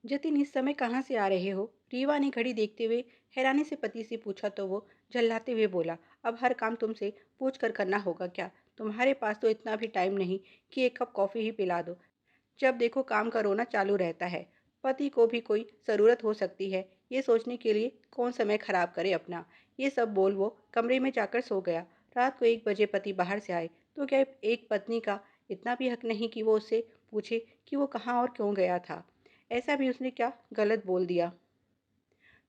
जतिन, इस समय कहाँ से आ रहे हो? रीवा ने घड़ी देखते हुए हैरानी से पति से पूछा तो वो झल्लाते हुए बोला, अब हर काम तुमसे पूछ कर करना होगा क्या? तुम्हारे पास तो इतना भी टाइम नहीं कि एक कप कॉफ़ी ही पिला दो। जब देखो काम का रोना चालू रहता है। पति को भी कोई ज़रूरत हो सकती है, ये सोचने के लिए कौन समय खराब करे अपना। ये सब बोल वो कमरे में जाकर सो गया। रात को 1 बजे पति बाहर से आए तो क्या एक पत्नी का इतना भी हक नहीं कि वो उससे पूछे कि वो कहाँ और क्यों गया था? ऐसा भी उसने क्या गलत बोल दिया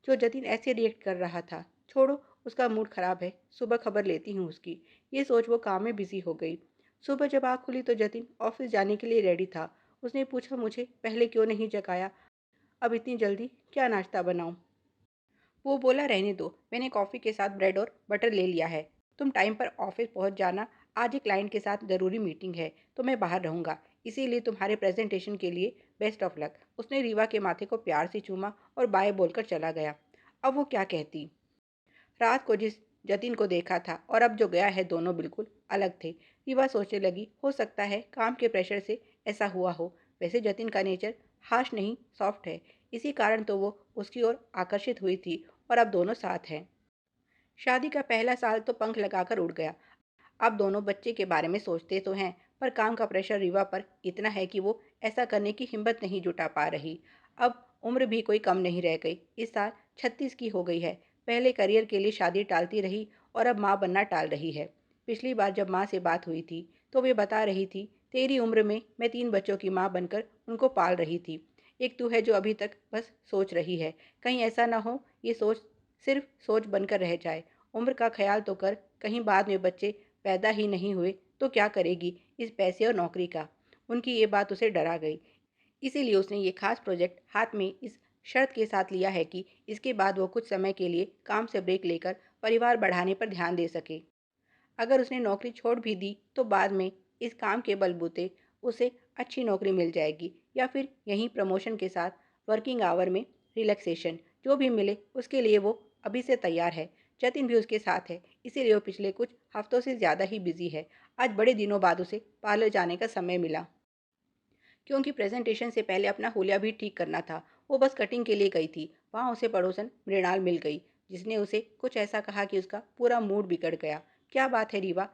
जो जतिन ऐसे रिएक्ट कर रहा था? छोड़ो, उसका मूड खराब है, सुबह खबर लेती हूँ उसकी। ये सोच वो काम में बिजी हो गई। सुबह जब आँख खुली तो जतिन ऑफिस जाने के लिए रेडी था। उसने पूछा, मुझे पहले क्यों नहीं जगाया? अब इतनी जल्दी क्या नाश्ता बनाऊं? वो बोला, रहने दो, मैंने कॉफ़ी के साथ ब्रेड और बटर ले लिया है। तुम टाइम पर ऑफिस पहुंच जाना। आज एक क्लाइंट के साथ ज़रूरी मीटिंग है तो मैं बाहर रहूंगा। इसीलिए तुम्हारे प्रेजेंटेशन के लिए बेस्ट ऑफ लक। उसने रीवा के माथे को प्यार से चूमा और बाय बोलकर चला गया। अब वो क्या कहती? रात को जिस जतिन को देखा था और अब जो गया है, दोनों बिल्कुल अलग थे। रीवा सोचने लगी, हो सकता है काम के प्रेशर से ऐसा हुआ हो। वैसे जतिन का नेचर हाश नहीं, सॉफ्ट है। इसी कारण तो वो उसकी ओर आकर्षित हुई थी और अब दोनों साथ हैं। शादी का पहला साल तो पंख लगाकर उड़ गया। अब दोनों बच्चे के बारे में सोचते तो हैं, पर काम का प्रेशर रीवा पर इतना है कि वो ऐसा करने की हिम्मत नहीं जुटा पा रही। अब उम्र भी कोई कम नहीं रह गई। इस साल 36 की हो गई है। पहले करियर के लिए शादी टालती रही और अब माँ बनना टाल रही है। पिछली बार जब माँ से बात हुई थी तो वे बता रही थी, तेरी उम्र में मैं 3 बच्चों की माँ बनकर उनको पाल रही थी। एक तू है जो अभी तक बस सोच रही है। कहीं ऐसा ना हो ये सोच सिर्फ सोच बनकर रह जाए। उम्र का ख्याल तो कर, कहीं बाद में बच्चे पैदा ही नहीं हुए तो क्या करेगी इस पैसे और नौकरी का? उनकी ये बात उसे डरा गई। इसीलिए उसने ये खास प्रोजेक्ट हाथ में इस शर्त के साथ लिया है कि इसके बाद वो कुछ समय के लिए काम से ब्रेक लेकर परिवार बढ़ाने पर ध्यान दे सके। अगर उसने नौकरी छोड़ भी दी तो बाद में इस काम के बलबूते उसे अच्छी नौकरी मिल जाएगी, या फिर यहीं प्रमोशन के साथ वर्किंग आवर में रिलैक्सेशन, जो भी मिले उसके लिए वो अभी से तैयार है। जतिन भी उसके साथ है, इसीलिए वो पिछले कुछ हफ्तों से ज़्यादा ही बिजी है। आज बड़े दिनों बाद उसे पार्लर जाने का समय मिला, क्योंकि प्रेजेंटेशन से पहले अपना हुलिया भी ठीक करना था। वो बस कटिंग के लिए गई थी। वहाँ उसे पड़ोसन मृणाल मिल गई, जिसने उसे कुछ ऐसा कहा कि उसका पूरा मूड बिगड़ गया। क्या बात है रीवा,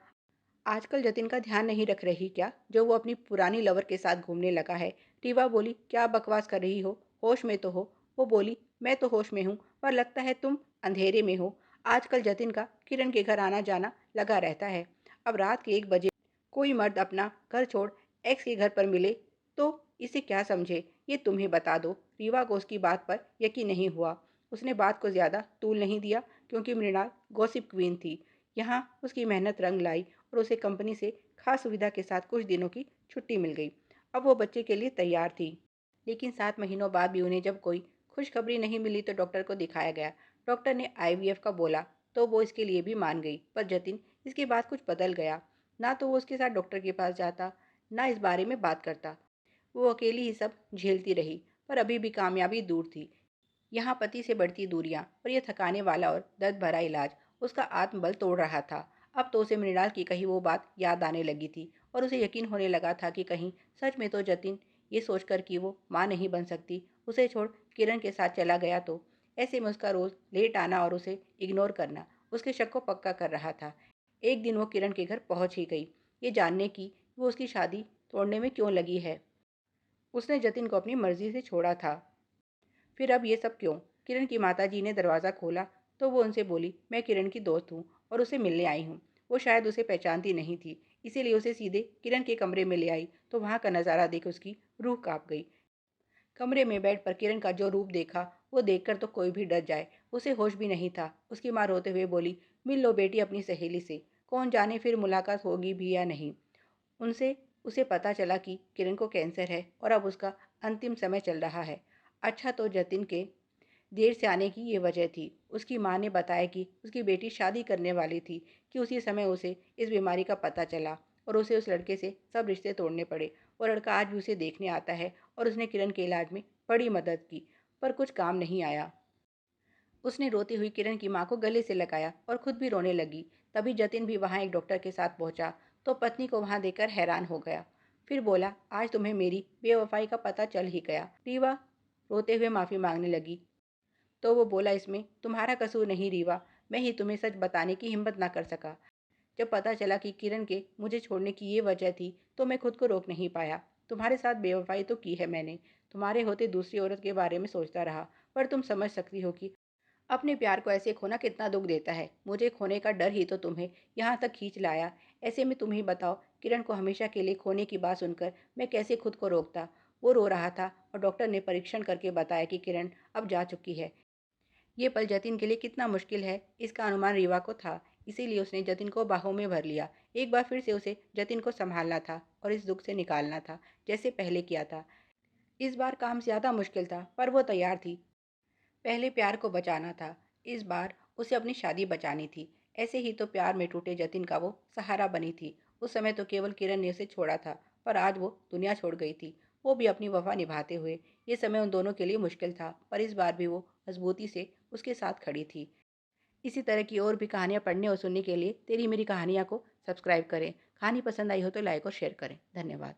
आजकल जतिन का ध्यान नहीं रख रही क्या, जो वो अपनी पुरानी लवर के साथ घूमने लगा है? रीवा बोली, क्या बकवास कर रही हो? होश में तो हो? वो बोली, मैं तो होश में हूँ, पर लगता है तुम अंधेरे में हो। आजकल जतिन का किरण के घर आना जाना लगा रहता है। अब रात के 1 बजे कोई मर्द अपना घर छोड़ एक्स के घर पर मिले तो इसे क्या समझे? ये तुम ही बता दो। रीवा को उसकी बात पर यकीन नहीं हुआ। उसने बात को ज़्यादा तूल नहीं दिया, क्योंकि मृणाल गॉसिप क्वीन थी। यहाँ उसकी मेहनत रंग लाई और उसे कंपनी से खास सुविधा के साथ कुछ दिनों की छुट्टी मिल गई। अब वो बच्चे के लिए तैयार थी। लेकिन 7 महीनों बाद भी उन्हें जब कोई खुशखबरी नहीं मिली तो डॉक्टर को दिखाया गया। डॉक्टर ने आईवीएफ का बोला तो वो इसके लिए भी मान गई, पर जतिन इसके बाद कुछ बदल गया। ना तो वो उसके साथ डॉक्टर के पास जाता, ना इस बारे में बात करता। वो अकेली ही सब झेलती रही, पर अभी भी कामयाबी दूर थी। यहाँ पति से बढ़ती दूरियां और ये थकाने वाला और दर्द भरा इलाज उसका आत्मबल तोड़ रहा था। अब तो उसे मृणाल की कही वो बात याद आने लगी थी और उसे यकीन होने लगा था कि कहीं सच में तो जतिन ये सोचकर कि वो माँ नहीं बन सकती, उसे छोड़ किरण के साथ चला गया तो। ऐसे में उसका रोज लेट आना और उसे इग्नोर करना उसके शक को पक्का कर रहा था। एक दिन वो किरण के घर पहुंच ही गई, ये जानने की वो उसकी शादी तोड़ने में क्यों लगी है। उसने जतिन को अपनी मर्जी से छोड़ा था, फिर अब ये सब क्यों? किरण की माताजी ने दरवाज़ा खोला तो वो उनसे बोली, मैं किरण की दोस्त हूँ और उसे मिलने आई हूँ। वो शायद उसे पहचानती नहीं थी, इसीलिए उसे सीधे किरण के कमरे में ले आई तो वहाँ का नज़ारा देख उसकी रूह कांप गई। कमरे में बेड पर किरण का जो रूप देखा, वो देखकर तो कोई भी डर जाए। उसे होश भी नहीं था। उसकी माँ रोते हुए बोली, मिल लो बेटी अपनी सहेली से, कौन जाने फिर मुलाकात होगी भी या नहीं। उनसे उसे पता चला कि किरण को कैंसर है और अब उसका अंतिम समय चल रहा है। अच्छा, तो जतिन के देर से आने की ये वजह थी। उसकी माँ ने बताया कि उसकी बेटी शादी करने वाली थी कि उसी समय उसे इस बीमारी का पता चला और उसे उस लड़के से सब रिश्ते तोड़ने पड़े। वो लड़का आज भी उसे देखने आता है और उसने किरण के इलाज में बड़ी मदद की, पर कुछ काम नहीं आया। उसने रोती हुई किरण की माँ को गले से लगाया और खुद भी रोने लगी। तभी जतिन भी वहाँ एक डॉक्टर के साथ पहुँचा तो पत्नी को वहाँ देखकर हैरान हो गया। फिर बोला, आज तुम्हें मेरी बेवफाई का पता चल ही गया। रीवा रोते हुए माफ़ी मांगने लगी। तो वो बोला, इसमें तुम्हारा कसूर नहीं रीवा, मैं ही तुम्हें सच बताने की हिम्मत ना कर सका। जब पता चला कि किरण के मुझे छोड़ने की ये वजह थी, तो मैं खुद को रोक नहीं पाया। तुम्हारे साथ बेवफाई तो की है मैंने, तुम्हारे होते दूसरी औरत के बारे में सोचता रहा, पर तुम समझ सकती हो कि अपने प्यार को ऐसे खोना कितना दुख देता है। मुझे खोने का डर ही तो तुम्हें यहाँ तक खींच लाया। ऐसे में तुम ही बताओ, किरण को हमेशा के लिए खोने की बात सुनकर मैं कैसे खुद को रोकता। वो रो रहा था और डॉक्टर ने परीक्षण करके बताया कि किरण अब जा चुकी है। ये पल जतिन के लिए कितना मुश्किल है, इसका अनुमान रीवा को था। इसीलिए उसने जतिन को बाहों में भर लिया। एक बार फिर से उसे जतिन को संभालना था और इस दुख से निकालना था, जैसे पहले किया था। इस बार काम ज़्यादा मुश्किल था, पर वो तैयार थी। पहले प्यार को बचाना था, इस बार उसे अपनी शादी बचानी थी। ऐसे ही तो प्यार में टूटे जतिन का वो सहारा बनी थी। उस समय तो केवल किरण ने उसे छोड़ा था, पर आज वो दुनिया छोड़ गई थी, वो भी अपनी वफा निभाते हुए। ये समय उन दोनों के लिए मुश्किल था, पर इस बार भी वो मजबूती से उसके साथ खड़ी थी। इसी तरह की और भी कहानियाँ पढ़ने और सुनने के लिए तेरी मेरी कहानियाँ को सब्सक्राइब करें। कहानी पसंद आई हो तो लाइक और शेयर करें। धन्यवाद।